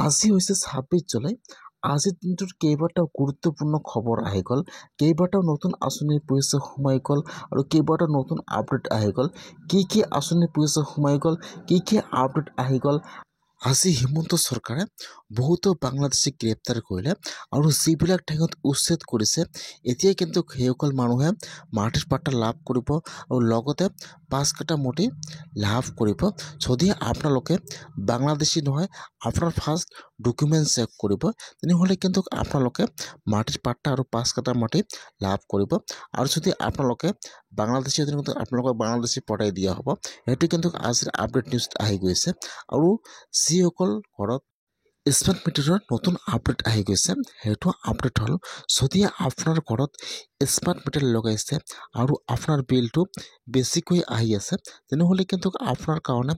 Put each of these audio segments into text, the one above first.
আজি হৈছে ২৬ জুলাই। আজিৰ দিনটোত কেইবাটাও গুৰুত্বপূৰ্ণ খবৰ আহি গ'ল, কেইবাটাও নতুন আঁচনিৰ পইচা সোমাই গ'ল আৰু কেইবাটাও নতুন আপডেট আহি গ'ল। কি আঁচনিৰ পইচা সোমাই গ'ল, কি আপডেট আহি গ'ল। আজি হিমন্ত চৰকাৰে বহুতো বাংলাদেশীক গ্ৰেপ্তাৰ কৰিলে আৰু যিবিলাক ঠাইত উচ্ছেদ কৰিছে, এতিয়া কিন্তু সেইসকল মানুহে মাটিৰ পাট্টা লাভ কৰিব আৰু লগতে ৫ কাঠা মাটি লাভ কৰিব। যদি আপোনালোকে বাংলাদেশী নহয়, আপোনাৰ ফাৰ্ষ্ট ডকুমেণ্ট চেক কৰিব, তেনেহ'লে কিন্তু আপোনালোকে মাটিৰ পাট্টা আৰু ৫ কাঠা মাটি লাভ কৰিব। আৰু যদি আপোনালোকে বাংলাদেশী, কিন্তু আপোনালোকক বাংলাদেশী পঠাই দিয়া হ'ব। সেইটো কিন্তু আজিৰ আপডেট নিউজ আহি গৈছে। আৰু যিসকল ঘৰত স্মাৰ্ট মিটাৰৰ নতুন আপডেট আহি গৈছে, সেইটো আপডেট হ'ল, যদি আপোনাৰ ঘৰত স্মাৰ্ট মিটাৰ লগাইছে আৰু আপোনাৰ বিলটো বেছিকৈ আহি আছে, তেনেহ'লে কিন্তু আপোনাৰ কাৰণে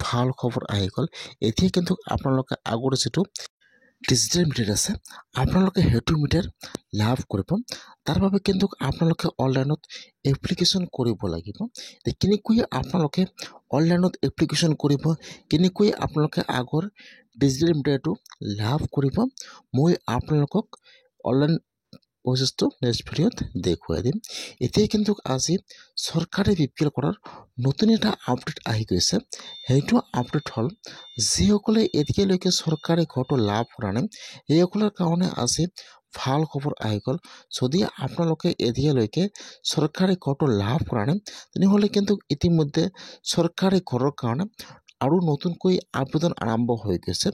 ভাল খবৰ আহি গ'ল। এতিয়া কিন্তু আপোনালোকে আগৰ যিটো ডিজিটেল মিটাৰ আছে, আপোনালোকে সেইটো মিটাৰ লাভ কৰিব। তাৰ বাবে কিন্তু আপোনালোকে অনলাইনত এপ্লিকেশ্যন কৰিব লাগিব। কেনেকৈ আপোনালোকে অনলাইনত এপ্লিকেশ্যন কৰিব, কেনেকৈ আপোনালোকে আগৰ ডিজিটেল মিটাৰটো লাভ কৰিব, মই আপোনালোকক অনলাইন প্ৰচেছটো নেক্সট ভিডিঅ'ত দেখুৱাই দিম। এতিয়া কিন্তু আজি চৰকাৰে BPL কৰাৰ নতুন এটা আপডেট আহি গৈছে। সেইটো আপডেট হ'ল, যিসকলে এতিয়ালৈকে চৰকাৰী ঘৰটো লাভ কৰা নাই, সেইসকলৰ কাৰণে আজি ভাল খবৰ আহি গ'ল। যদি আপোনালোকে এতিয়ালৈকে চৰকাৰী ঘৰটো লাভ কৰা নাই, তেনেহ'লে কিন্তু ইতিমধ্যে চৰকাৰী ঘৰৰ কাৰণে আৰু নতুনকৈ আবেদন আৰম্ভ হৈ গৈছে।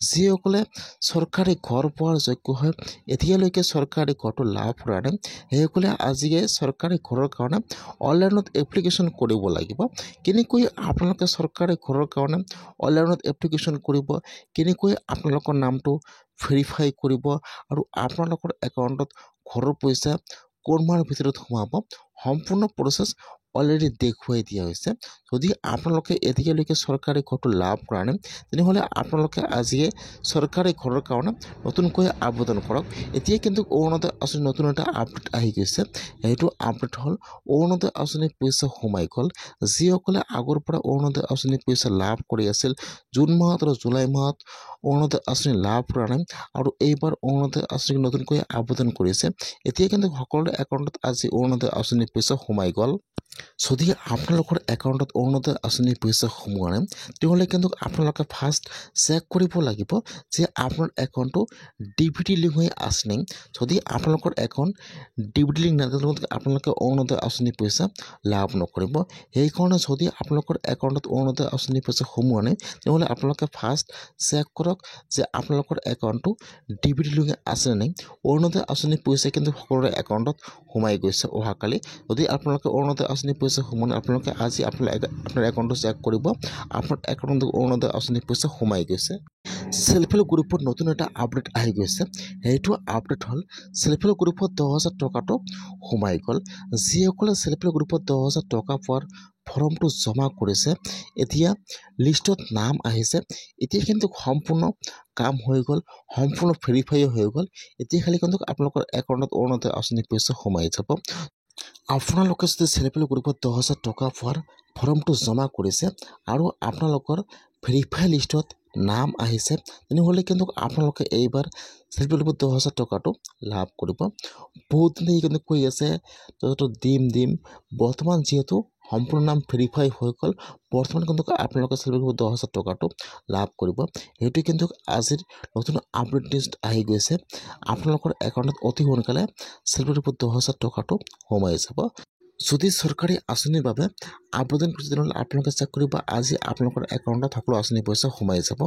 যিসকলে চৰকাৰী ঘৰ পোৱাৰ যোগ্য হয়, এতিয়ালৈকে চৰকাৰী ঘৰটো লাভ কৰা নাই, সেইসকলে আজিয়ে চৰকাৰী ঘৰৰ কাৰণে অনলাইনত এপ্লিকেশ্যন কৰিব লাগিব। কেনেকৈ আপোনালোকে চৰকাৰী ঘৰৰ কাৰণে অনলাইনত এপ্লিকেশ্যন কৰিব, কেনেকৈ আপোনালোকৰ নামটো ভেৰিফাই কৰিব আৰু আপোনালোকৰ একাউণ্টত ঘৰৰ পইচা কোন মাহৰ ভিতৰত সোমাব, সম্পূৰ্ণ প্ৰচেছ অলৰেডি দেখুৱাই দিয়া হৈছে। যদি আপোনালোকে এতিয়ালৈকে চৰকাৰী ঘৰটো লাভ কৰা নাই, তেনেহ'লে আপোনালোকে আজিয়ে চৰকাৰী ঘৰৰ কাৰণে নতুনকৈ আবেদন কৰক। এতিয়া কিন্তু অৰুণোদয় আঁচনি নতুন এটা আপডেট আহি গৈছে। সেইটো আপডেট হ'ল, অৰুণোদয় আঁচনিৰ পইচা সোমাই গ'ল। যিসকলে আগৰ পৰা অৰুণোদয় আঁচনিৰ পইচা লাভ কৰি আছিল, জুন মাহত আৰু জুলাই মাহত অৰুণোদয় আঁচনি লাভ কৰা নাই আৰু এইবাৰ অৰুণোদয় আঁচনি নতুনকৈ আবেদন কৰিছে, এতিয়া কিন্তু সকলোৰে একাউণ্টত আজি অৰুণোদয় আঁচনিৰ পইচা সোমাই গ'ল। যদি আপোনালোকৰ একাউণ্টত অৰুণোদয় আঁচনিৰ পইচা সোমোৱা নাই, তেতিয়াহ'লে কিন্তু আপোনালোকে ফাৰ্ষ্ট চেক কৰিব লাগিব যে আপোনাৰ একাউণ্টটো DBT লিংক হৈ আছে নাই। যদি আপোনালোকৰ একাউণ্ট DBT লিংক নাথাকে, আপোনালোকে অৰুণোদয় আঁচনিৰ পইচা লাভ নকৰিব। সেইকাৰণে যদি আপোনালোকৰ একাউণ্টত অৰুণোদয় আঁচনিৰ পইচা সোমোৱা নাই, তেনেহ'লে আপোনালোকে ফাৰ্ষ্ট চেক কৰক যে আপোনালোকৰ একাউণ্টটো DBT লিংক আছে নাই। অৰুণোদয় আঁচনিৰ পইচা কিন্তু সকলোৰে একাউণ্টত সোমাই গৈছে অহাকালি। যদি আপোনালোকে অৰুণোদয় আঁচনিৰ পইচা সোমোৱা নাই, আপোনালোকে আজি আপোনাৰ একাউণ্টটো চেক কৰিব, আপোনাৰ একাউণ্টত অৰুণোদয় আঁচনিৰ পইচা সোমাই গৈছে। চেল্ফ হেল্প গ্ৰুপত নতুন এটা আপডেট আহি গৈছে। সেইটো আপডেট হ'ল, চেল্ফ হেল্প গ্ৰুপত 10,000 টকাটো সোমাই গ'ল। যিসকলে চেল্ফ হেল্প গ্ৰুপত 10,000 টকা পোৱাৰ ফৰ্মটো জমা কৰিছে, এতিয়া লিষ্টত নাম আহিছে। এতিয়া কিন্তু সম্পূৰ্ণ কাম হৈ গ'ল, সম্পূৰ্ণ ভেৰিফাই হৈ গ'ল। এতিয়া খালি কিন্তু আপোনালোকৰ একাউণ্টত অৰুণোদয় আঁচনিৰ পইচা সোমাই যাব। আপোনালোকে যদি চেল্ফ হেল্প গ্ৰুপত 10,000 টকা পোৱাৰ ফৰ্মটো জমা কৰিছে আৰু আপোনালোকৰ ভেৰিফাই লিষ্টত নাম আহিছে, তেনেহ'লে কিন্তু আপোনালোকে এইবাৰ চেল্ফ হেল্প গ্ৰুপত 10,000 টকাটো লাভ কৰিব। বহুত দিনে কিন্তু কৈ আছে তহঁতক দিম। বৰ্তমান যিহেতু সম্পূৰ্ণ নাম ভেৰিফাই হৈ গ'ল, বৰ্তমান কিন্তু আপোনালোকে চেল্ফ হেল্প গ্ৰুপত 10,000 টকাটো লাভ কৰিব। সেইটো কিন্তু আজিৰ নতুন আপডেট নিউজ আহি গৈছে। আপোনালোকৰ একাউণ্টত অতি সোনকালে চেল্ফ হেল্প গ্ৰুপত 10,000 টকাটো সোমাই যাব। যদি চৰকাৰী আঁচনিৰ বাবে আবেদন কৰিছে, তেনেহ'লে আপোনালোকে চেক কৰিব, আজি আপোনালোকৰ একাউণ্টত সকলো আঁচনিৰ পইচা সোমাই যাব।